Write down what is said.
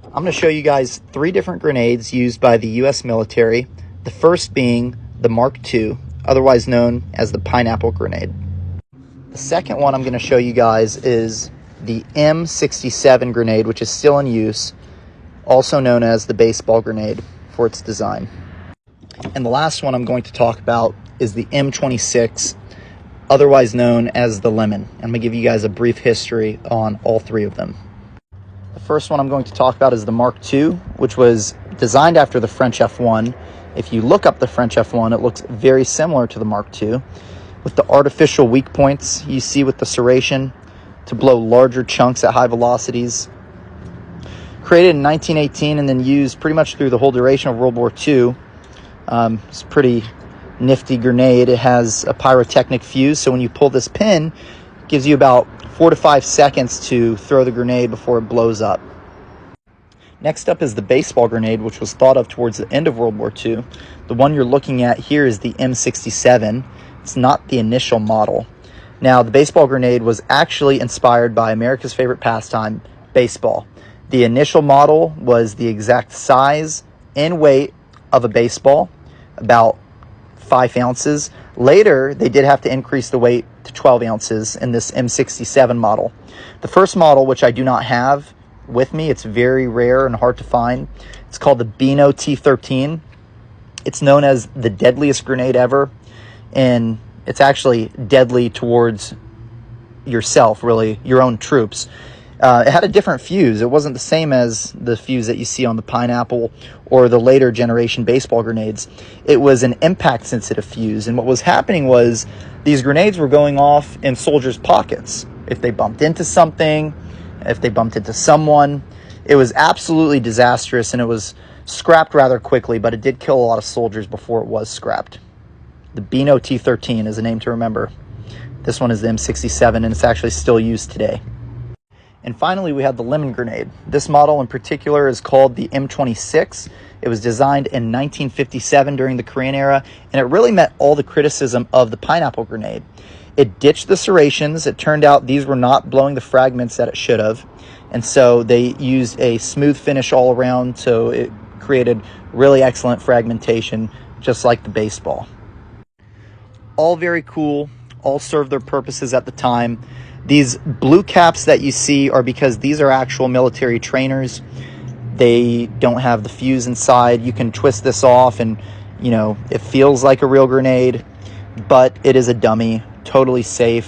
I'm going to show you guys 3 different grenades used by the U.S. military. The first being the Mark II, otherwise known as the pineapple grenade. The second one I'm going to show you guys is the M67 grenade, which is still in use, also known as the baseball grenade for its design. And the last one I'm going to talk about is the M26, otherwise known as the lemon. I'm going to give you guys a brief history on all 3 of them. The first one I'm going to talk about is the Mark II, which was designed after the French F1. If you look up the French F1, it looks very similar to the Mark II, with the artificial weak points you see with the serration to blow larger chunks at high velocities. Created in 1918 and then used pretty much through the whole duration of World War II. It's a pretty nifty grenade. It has a pyrotechnic fuse, so when you pull this pin, it gives you about 4 to 5 seconds to throw the grenade before it blows up. Next up is the baseball grenade, which was thought of towards the end of World War II. The one you're looking at here is the M67. It's not the initial model. Now, the baseball grenade was actually inspired by America's favorite pastime, baseball. The initial model was the exact size and weight of a baseball, about 5 ounces. Later, they did have to increase the weight to 12 ounces in this M67 model. The first model, which I do not have with me, it's very rare and hard to find. It's called the Beano T13. It's known as the deadliest grenade ever, and it's actually deadly towards yourself, really, your own troops. It had a different fuse. It wasn't the same as the fuse that you see on the pineapple or the later generation baseball grenades. It was an impact sensitive fuse, and what was happening was these grenades were going off in soldiers' pockets. If they bumped into something, if they bumped into someone, it was absolutely disastrous, and it was scrapped rather quickly, but it did kill a lot of soldiers before it was scrapped. The Beano T13 is a name to remember. This one is the M67, and it's actually still used today. And finally, we have the lemon grenade. This model in particular is called the M26. It was designed in 1957 during the Korean era, and it really met all the criticism of the pineapple grenade. It ditched the serrations. It turned out these were not blowing the fragments that it should have, and so they used a smooth finish all around, so it created really excellent fragmentation, just like the baseball. All very cool, all served their purposes at the time. These blue caps that you see are because these are actual military trainers. They don't have the fuse inside. You can twist this off and, it feels like a real grenade, but it is a dummy, totally safe.